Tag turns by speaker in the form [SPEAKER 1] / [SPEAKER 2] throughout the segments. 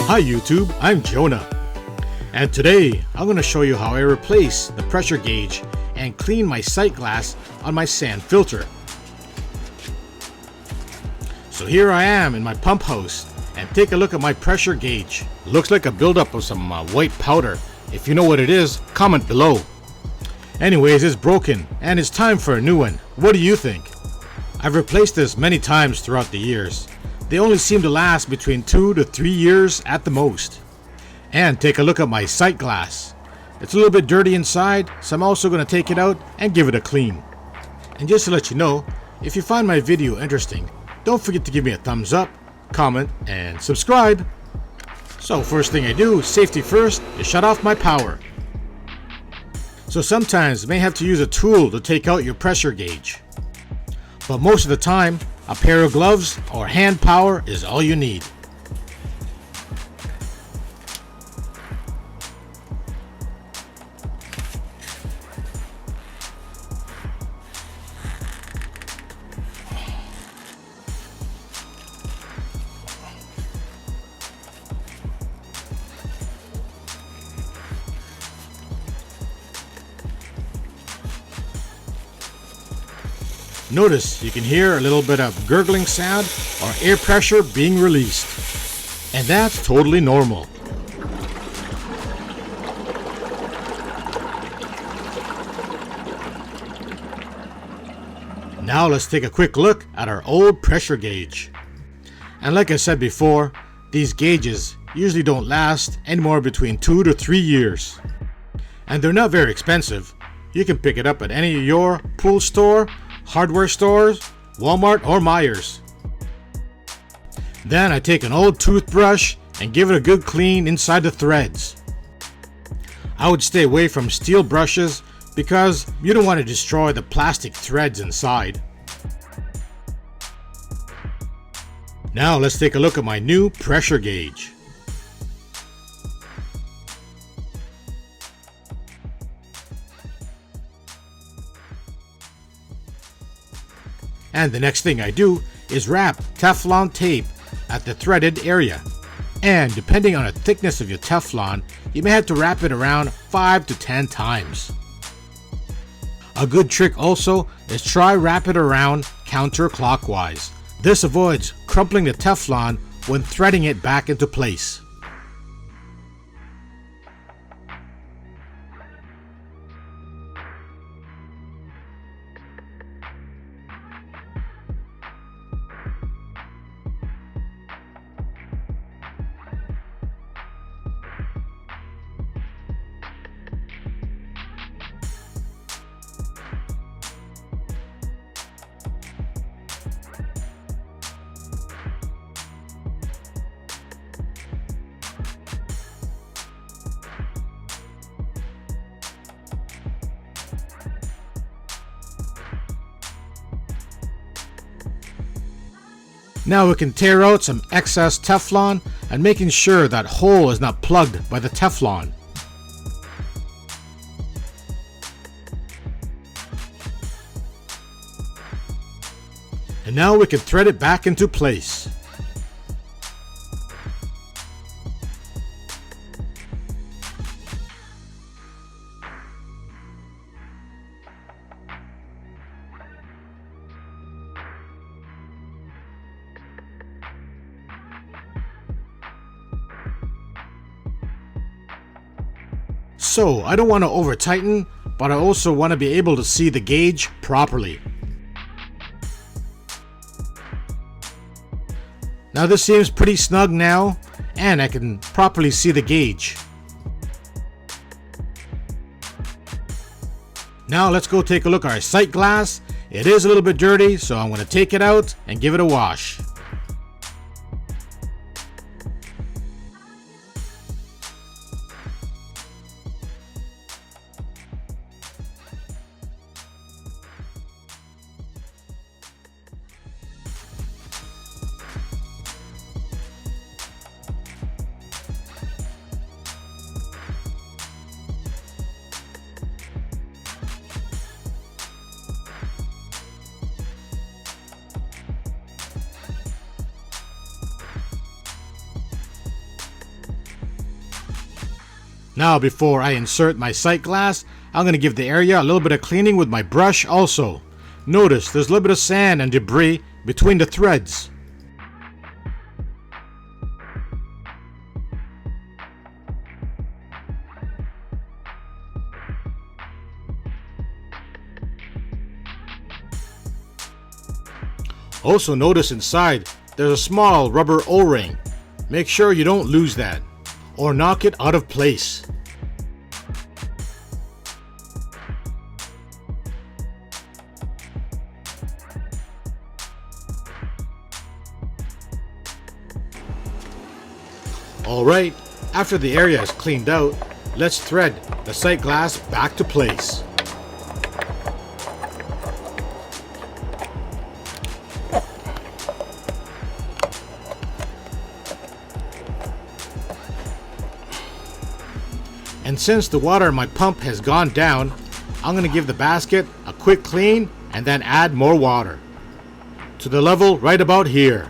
[SPEAKER 1] Hi YouTube, I'm Jonah, and today I'm going to show you how I replace the pressure gauge and clean my sight glass on my sand filter. So here I am in my pump house, and take a look at my pressure gauge. Looks like a buildup of some white powder. If you know what it is, comment below. Anyways, it's broken and it's time for a new one. What do you think? I've replaced this many times throughout the years. They only seem to last between 2 to 3 years at the most. And take a look at my sight glass. It's a little bit dirty inside, so I'm also going to take it out and give it a clean. And just to let you know, if you find my video interesting, don't forget to give me a thumbs up, comment, and subscribe. So first thing I do, safety first, is shut off my power. So sometimes you may have to use a tool to take out your pressure gauge. But most of the time, a pair of gloves or hand power is all you need. Notice you can hear a little bit of gurgling sound or air pressure being released. And that's totally normal. Now let's take a quick look at our old pressure gauge. And like I said before, these gauges usually don't last anymore between 2 to 3 years. And they're not very expensive. You can pick it up at any of your pool store, hardware stores, Walmart, or Myers. Then I take an old toothbrush and give it a good clean inside the threads. I would stay away from steel brushes because you don't want to destroy the plastic threads inside. Now let's take a look at my new pressure gauge. And the next thing I do is wrap Teflon tape at the threaded area. And depending on the thickness of your Teflon, you may have to wrap it around 5 to 10 times. A good trick also is try wrap it around counterclockwise. This avoids crumpling the Teflon when threading it back into place. Now we can tear out some excess Teflon and making sure that hole is not plugged by the Teflon. And now we can thread it back into place. So I don't want to over tighten, but I also want to be able to see the gauge properly. Now this seems pretty snug now, and I can properly see the gauge. Now let's go take a look at our sight glass. It is a little bit dirty, so I'm going to take it out and give it a wash. Now before I insert my sight glass, I'm going to give the area a little bit of cleaning with my brush also. Notice there's a little bit of sand and debris between the threads. Also notice inside there's a small rubber O-ring. Make sure you don't lose that or knock it out of place. Alright, after the area is cleaned out, let's thread the sight glass back to place. And since the water in my pump has gone down, I'm going to give the basket a quick clean and then add more water to the level right about here.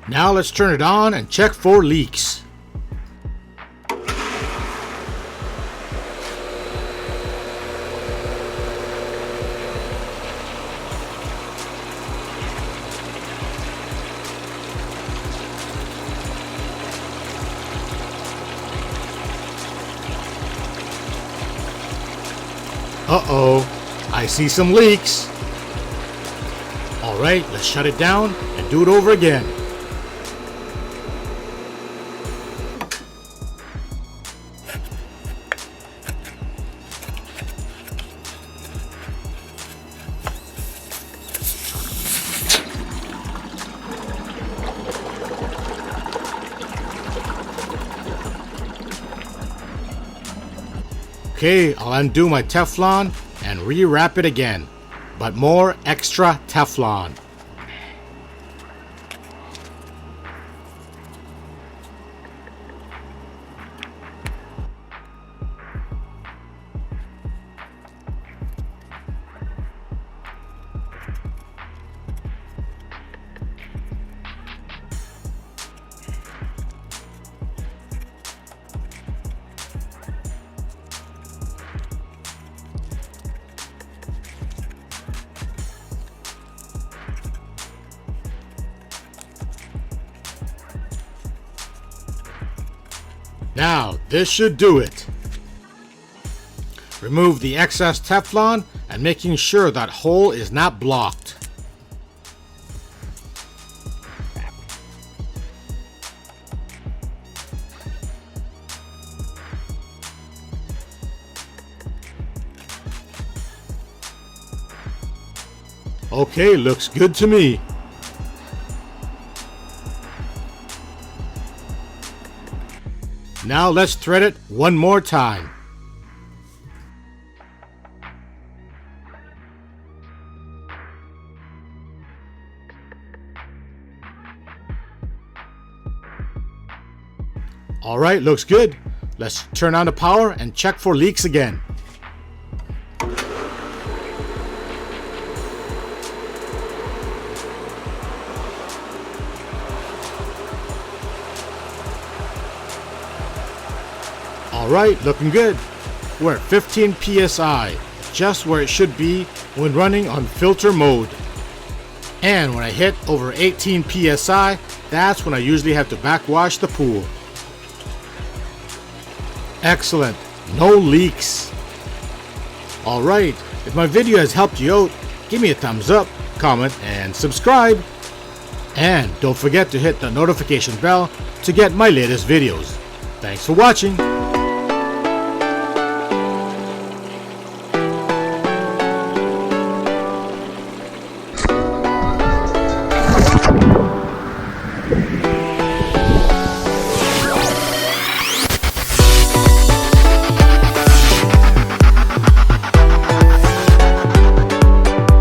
[SPEAKER 1] Now let's turn it on and check for leaks. Uh-oh, I see some leaks. Alright, let's shut it down and do it over again. Okay, I'll undo my Teflon and rewrap it again, but more extra Teflon. Now, this should do it. Remove the excess Teflon and making sure that hole is not blocked. Okay, looks good to me. Now let's thread it one more time. Alright, looks good. Let's turn on the power and check for leaks again. Alright, looking good. We're at 15 psi, just where it should be when running on filter mode. And when I hit over 18 psi, that's when I usually have to backwash the pool. Excellent, no leaks. Alright, if my video has helped you out, give me a thumbs up, comment, and subscribe. And don't forget to hit the notification bell to get my latest videos. Thanks for watching.